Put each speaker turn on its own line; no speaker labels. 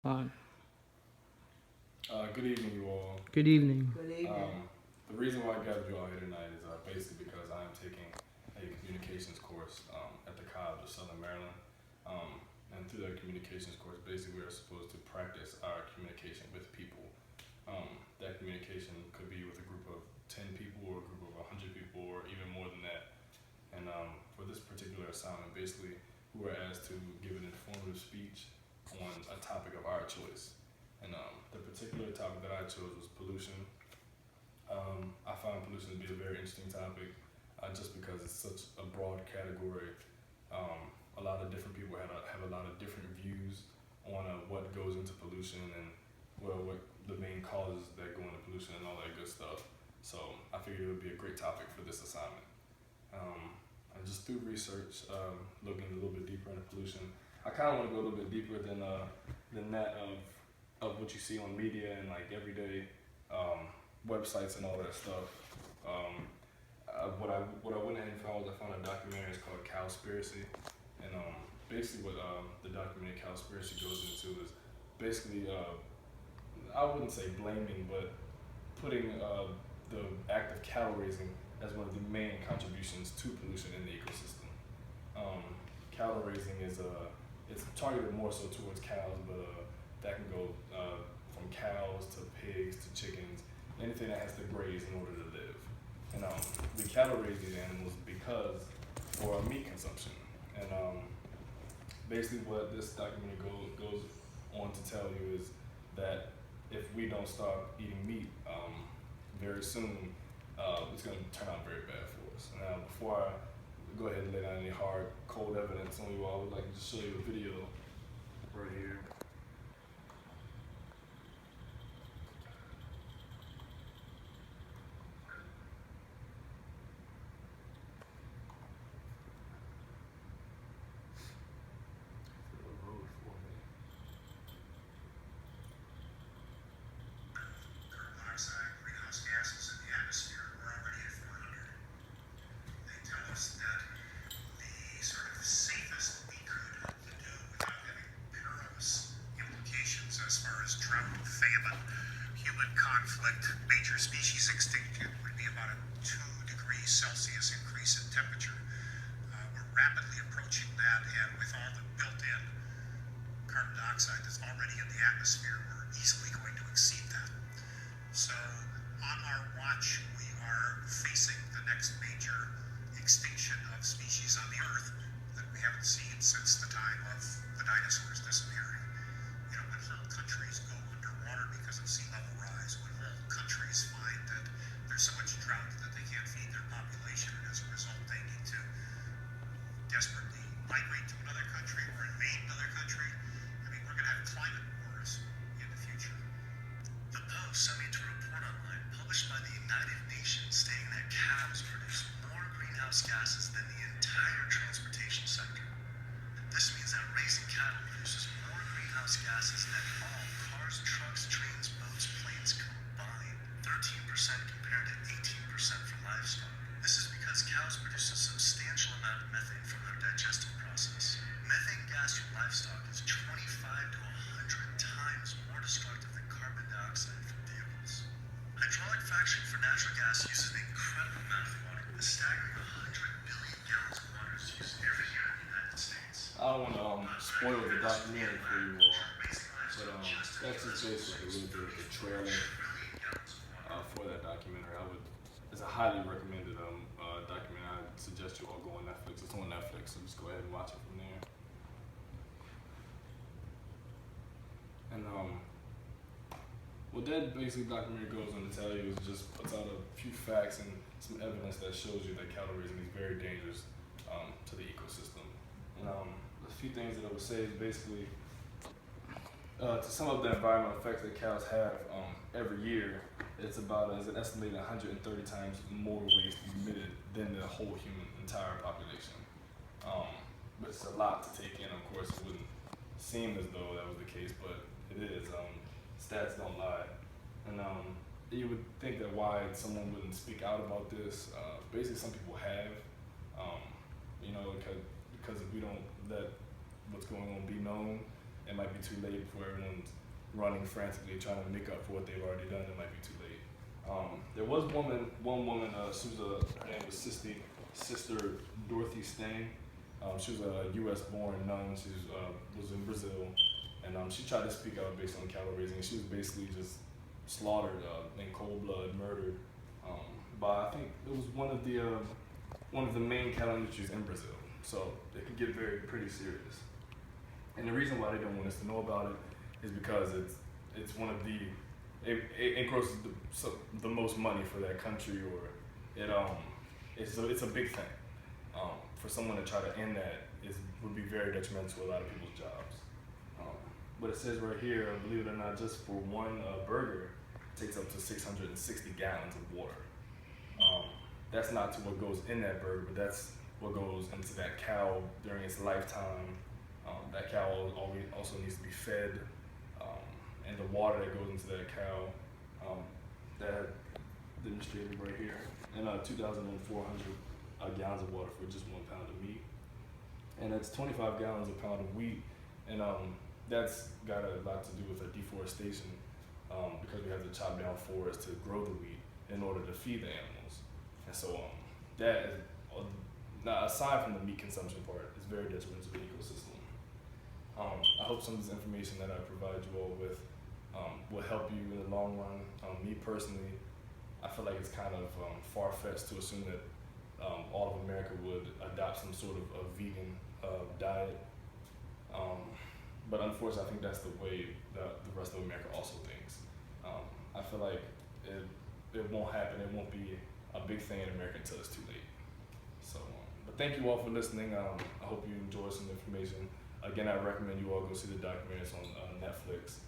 On.
Good evening, you all.
Good evening.
Good evening.
The reason why I gathered you all here tonight is basically because I am taking a communications course at the College of Southern Maryland. And through that communications course, basically we are supposed to practice our communication with people. That communication could be with a group of 10 people or a group of 100 people or even more than that. And for this particular assignment, basically we were asked to give an informative speech on a topic of our choice. And the particular topic that I chose was pollution. I found pollution to be a very interesting topic just because it's such a broad category. A lot of different people have a lot of different views on what goes into pollution and what the main causes that go into pollution and all that good stuff. So I figured it would be a great topic for this assignment. And just through research, looking a little bit deeper into pollution, I kind of want to go a little bit deeper than that of what you see on media and like everyday websites and all that stuff. What I went ahead and found was I found a documentary. It's called Cowspiracy, and basically what the documentary Cowspiracy goes into is basically I wouldn't say blaming, but putting the act of cattle raising as one of the main contributions to pollution in the ecosystem. Cattle raising is it's targeted more so towards cows, but that can go from cows to pigs to chickens, anything that has to graze in order to live. And we cattle raise these animals because for meat consumption. And basically, what this documentary goes on to tell you is that if we don't stop eating meat very soon, it's going to turn out very bad for us. Now, before I go ahead and lay down any hard, cold evidence on you all, I would like to just show you a video right here.
Greenhouse gases in the atmosphere are already at 400. They tell us that the sort of safest we could do without having perilous implications as far as drought, famine, human conflict, major species extinction would be about a 2 degrees Celsius increase in temperature. We're rapidly approaching that, and with all the built-in carbon dioxide that's already in the atmosphere, we're easily going to exceed that. So on our watch, we are facing the next major extinction of species on the Earth that we haven't seen since the time of the dinosaurs disappearing. You know, when whole countries go underwater because of sea level rise, when whole countries find that there's so much drought that they can't feed their population, and as a result they need to desperately migrate to another country or invade another country. I mean, we're going to have climate wars in the future. The Post sent me to a report online published by the United Nations stating that cows produce more greenhouse gases than the entire transportation sector. This means that raising cattle produces more greenhouse gases than all cars, trucks, trains, boats, planes combined. 13% compared to 18% for livestock. This is because cows produce a substantial amount of methane from their digestive process. Methane gas from livestock is 25 to 100 times more destructive than carbon dioxide from vehicles. Hydraulic fracturing for natural gas uses an incredible amount of water. A staggering 100 billion gallons of water is used every year in the United States.
I don't want to spoil the documentary for you all, but that's just basically a little bit of the trailer for that documentary. It's a highly recommended documentary. I suggest you all go on Netflix. It's on Netflix, so just go ahead and watch it from there. And what that basically documentary goes on to tell you is just puts out a few facts and some evidence that shows you that cattle raising is very dangerous to the ecosystem. And a few things that I would say is basically to sum up the environmental effects that cows have every year, it's about an estimated 130 times more waste emitted than the whole human entire population. But it's a lot to take in. Of course, it wouldn't seem as though that was the case, but it is. Stats don't lie. And you would think that why someone wouldn't speak out about this. Basically, some people have, because we don't let what's going on be known, it might be too late before everyone's running frantically trying to make up for what they've already done. It might be too late. There was one woman. She was her name was Sister Dorothy Stang. She was a U.S. born nun. She was in Brazil, and she tried to speak out based on cattle raising. She was basically just slaughtered in cold blood, murdered by, I think it was one of the main cattle industries in Brazil. So it could get pretty serious. And the reason why they don't want us to know about it is because it's one of it grosses the most money for that country, or it's a big thing. For someone to try to end that would be very detrimental to a lot of people's jobs. But it says right here, believe it or not, just for one burger, it takes up to 660 gallons of water. That's not to what goes in that burger, but that's what goes into that cow during its lifetime. That cow also needs to be fed, and the water that goes into that cow, that demonstrated right here, and 2,400 gallons of water for just 1 pound of meat, and that's 25 gallons a pound of wheat, and that's got a lot to do with deforestation, because we have to chop down forests to grow the wheat in order to feed the animals, and so that is, now aside from the meat consumption part, is very detrimental to the ecosystem. I hope some of this information that I provide you all with will help you in the long run. Me personally, I feel like it's kind of far-fetched to assume that all of America would adopt some sort of a vegan diet. But unfortunately, I think that's the way the rest of America also thinks. I feel like it won't happen. It won't be a big thing in America until it's too late. So, but thank you all for listening. I hope you enjoyed some information. Again, I recommend you all go see the documentaries on Netflix.